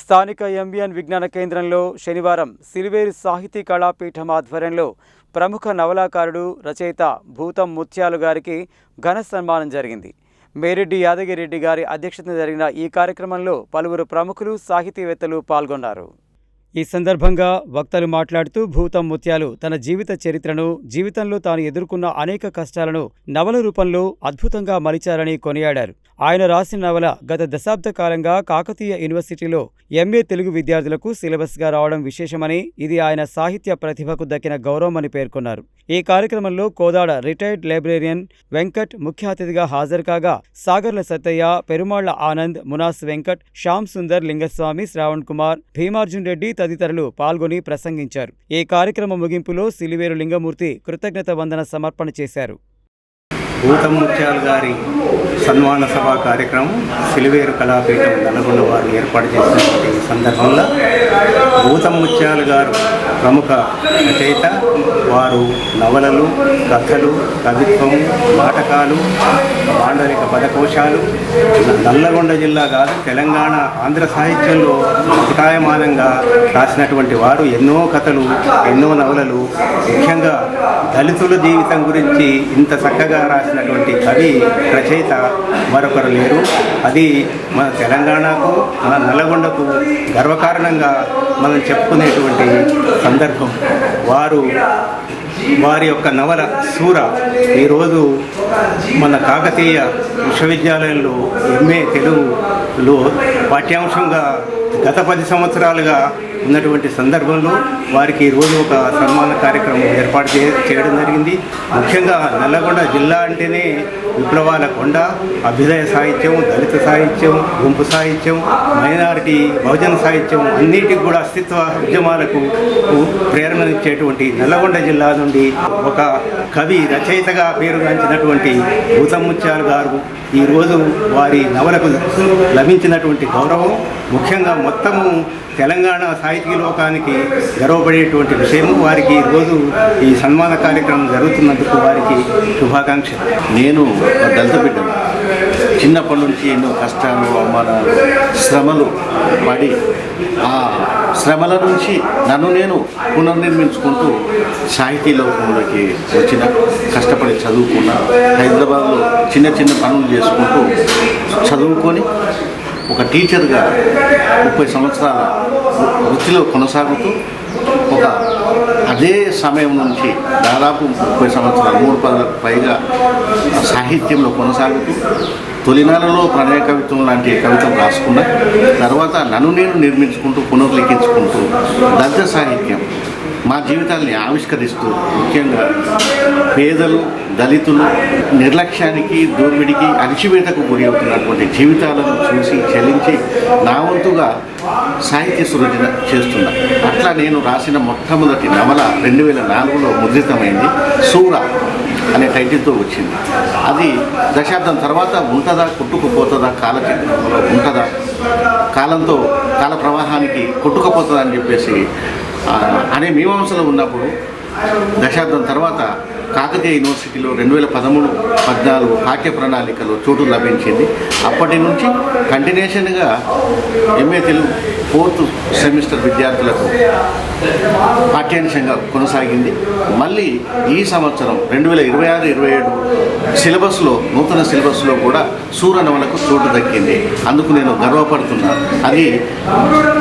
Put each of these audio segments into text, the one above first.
స్థానిక ఎంబీఎన్ విజ్ఞాన కేంద్రంలో శనివారం సిలివేరు సాహితీ కళాపీఠం ఆధ్వర్యంలో ప్రముఖ నవలాకారుడు రచయిత భూతం ముత్యాలు గారికి ఘన సన్మానం జరిగింది. మేరెడ్డి యాదగిరెడ్డి గారి అధ్యక్షతన జరిగిన ఈ కార్యక్రమంలో పలువురు ప్రముఖులు సాహితీవేత్తలు పాల్గొన్నారు. ఈ సందర్భంగా వక్తలు మాట్లాడుతూ భూతం ముత్యాలు తన జీవిత చరిత్రను, జీవితంలో తాను ఎదుర్కొన్న అనేక కష్టాలను నవల రూపంలో అద్భుతంగా మలిచారని కొనియాడారు. ఆయన రాసిన నవల గత దశాబ్ద కాలంగా కాకతీయ యూనివర్సిటీలో ఎంఏ తెలుగు విద్యార్థులకు సిలబస్గా రావడం విశేషమని, ఇది ఆయన సాహిత్య ప్రతిభకు దక్కిన గౌరవమని పేర్కొన్నారు. ఈ కార్యక్రమంలో కోదాడ రిటైర్డ్ లైబ్రేరియన్ వెంకట్ ముఖ్య అతిథిగా హాజరు కాగా, సాగర్ల సత్తయ్య, పెరుమాళ్ల ఆనంద్, మునాస్ వెంకట్, శ్యామ్ సుందర్ లింగస్వామి, శ్రావణ్ కుమార్, భీమార్జున్ రెడ్డి తదితరులు పాల్గొని ప్రసంగించారు. ఈ కార్యక్రమం ముగింపులో సిలివేరు లింగమూర్తి కృతజ్ఞత వందన సమర్పణ చేశారు. భూతం ముత్యాలు గారి సన్మాన సభ కార్యక్రమం సిలివేరు కళాపీఠం నల్గొండ వారు ఏర్పాటు చేసినటువంటి సందర్భంలో భూతం ముత్యాలు గారు ప్రముఖ రచయిత. వారు నవలలు, కథలు, కవిత్వం, నాటకాలు, మాండలిక పదకోశాలు నల్లగొండ జిల్లా కాదు తెలంగాణ, ఆంధ్ర సాహిత్యంలో ఉటాయమానంగా రాసినటువంటి వారు. ఎన్నో కథలు, ఎన్నో నవలలు, ముఖ్యంగా దళితుల జీవితం గురించి ఇంత చక్కగా రాసినటువంటి కవి, రచయిత మరొకరు లేరు. అది మన తెలంగాణకు, మన నల్లగొండకు గర్వకారణంగా మనం చెప్పుకునేటువంటి సందర్భం. వారి యొక్క నవల సూర ఈరోజు మన కాకతీయ విశ్వవిద్యాలయంలో ఎంఏ తెలుగులో పాఠ్యాంశంగా గత 10 సంవత్సరాలుగా ఉన్నటువంటి సందర్భంలో వారికి ఈరోజు ఒక సన్మాన కార్యక్రమం ఏర్పాటు చేయడం జరిగింది. ముఖ్యంగా నల్లగొండ జిల్లా అంటేనే విప్లవాల కొండ. అభ్యుదయ సాహిత్యం, దళిత సాహిత్యం, గుంపు సాహిత్యం, మైనారిటీ, బహుజన సాహిత్యం అన్నిటికి కూడా అస్తిత్వ ఉద్యమాలకు ప్రేరణనిచ్చేటువంటి నల్లగొండ జిల్లా నుండి ఒక కవి, రచయితగా పేరుగాంచినటువంటి భూతం ముత్యాలు గారు ఈరోజు వారి నవలకు లభించినటువంటి గౌరవం ముఖ్యంగా మొత్తము తెలంగాణ సాహితీ లోకానికి గర్వపడేటువంటి విషయము. వారికి ఈరోజు ఈ సన్మాన కార్యక్రమం జరుగుతున్నందుకు వారికి శుభాకాంక్షలు. నేను దళిత బిడ్డను. చిన్నప్పటి నుంచి ఎన్నో కష్టాలు, అవమానాలు, శ్రమలు పడి ఆ శ్రమల నుంచి నన్ను నేను పునర్నిర్మించుకుంటూ సాహితీ లోకంలోకి వచ్చిన, కష్టపడి చదువుకున్న, హైదరాబాద్లో చిన్న చిన్న పనులు చేసుకుంటూ చదువుకొని ఒక టీచర్గా 30 సంవత్సరాల వృత్తిలో కొనసాగుతూ అదే సమయం నుంచి దాదాపు 30 సంవత్సరాలు 3 పైగా సాహిత్యంలో కొనసాగుతూ తొలినాలలో ప్రణయ కవిత్వం లాంటి కవితలు రాసుకున్న తర్వాత నన్ను నేను నిర్మించుకుంటూ పునర్లిఖించుకుంటూ దళిత సాహిత్యం మా జీవితాల్ని ఆవిష్కరిస్తూ ముఖ్యంగా పేదలు, దళితులు నిర్లక్ష్యానికి, దోర్విడికి, అణిచివేతకు గురి అవుతున్నటువంటి జీవితాలను చూసి చెల్లించి నా వంతుగా సాహిత్య సృజన చేస్తున్నా. అట్లా నేను రాసిన మొట్టమొదటి నవల 2004లో ముద్రితమైంది. సూర అనే టైటిల్తో వచ్చింది. అది దశాబ్దం తర్వాత ఉంటుందా, కొట్టుకుపోతుందా, కాలచక్రంలో ఉంటుందా, కాలంతో కాల ప్రవాహానికి కొట్టుకుపోతుందా అని చెప్పేసి అనే మీమాంసలో ఉన్నప్పుడు దశాబ్దం తర్వాత కాకతీయ యూనివర్సిటీలో 2013-14 పాఠ్య ప్రణాళికలో చోటు లభించింది. అప్పటి నుంచి కంటిన్యూషన్గా ఎంఏ తెలుగు 4th సెమిస్టర్ విద్యార్థులకు పాఠ్యాంశంగా కొనసాగింది. మళ్ళీ ఈ సంవత్సరం 2026-27 సిలబస్లో, నూతన సిలబస్లో కూడా సూర నవలకు చోటు దక్కింది. అందుకు నేను గర్వపడుతున్నా. అది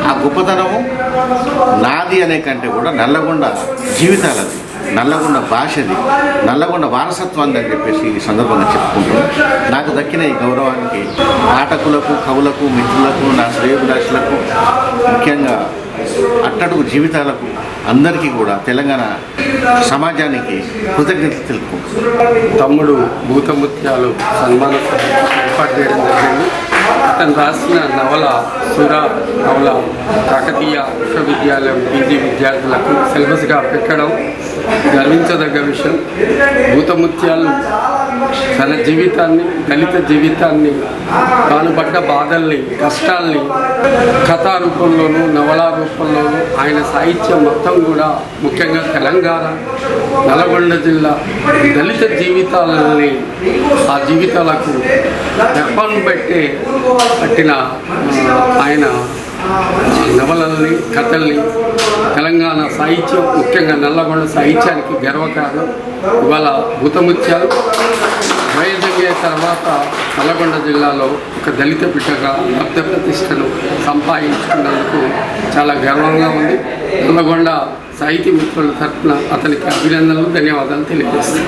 ఆ గొప్పతనము నాది అనే కంటే కూడా నల్లగొండ జీవితాలది, నల్లగొండ భాషది, నల్లగొండ వారసత్వాన్ని అని చెప్పేసి ఈ సందర్భంగా చెప్పుకుంటున్నాను. నాకు దక్కిన ఈ గౌరవానికి పాఠకులకు, కవులకు, మిత్రులకు, నా శ్రేయోభిలాషులకు, ముఖ్యంగా అట్టడుగు జీవితాలకు అందరికీ కూడా తెలంగాణ సమాజానికి కృతజ్ఞతలు తెలుపుకుంటున్నాను. తమ్ముడు భూతం ముత్యాలు సన్మాన ఏర్పాటు చేయడం జరిగింది. అతను రాసిన నవల సూర నవల కాకతీయ విశ్వవిద్యాలయం పీజీ విద్యార్థులకు సిలబస్గా పెట్టడం గర్వించదగ్గ విషయం. భూతం ముత్యాలు తన జీవితాన్ని, దళిత జీవితాన్ని, తాను పడ్డ బాధల్ని, కష్టాల్ని కథా రూపంలోనూ, నవలా రూపంలోనూ ఆయన సాహిత్యం మొత్తం కూడా ముఖ్యంగా తెలంగాణ, నల్గొండ జిల్లా దళిత జీవితాలని, ఆ జీవితాలకు నెప్పను పట్టిన ఆయన నవలల్ని, కథల్ని, తెలంగాణ సాహిత్యం, ముఖ్యంగా నల్లగొండ సాహిత్యానికి గర్వకారణం. ఇవాళ భూతముత్యాలు వైద్య తర్వాత నల్లగొండ జిల్లాలో ఒక దళిత బిడ్డగా లబ్ధ ప్రతిష్టను సంపాదించుకున్నందుకు చాలా గర్వంగా ఉంది. నల్లగొండ సాహితీ మిత్రుల తరఫున అతనికి అభినందనలు, ధన్యవాదాలు తెలియజేస్తాను.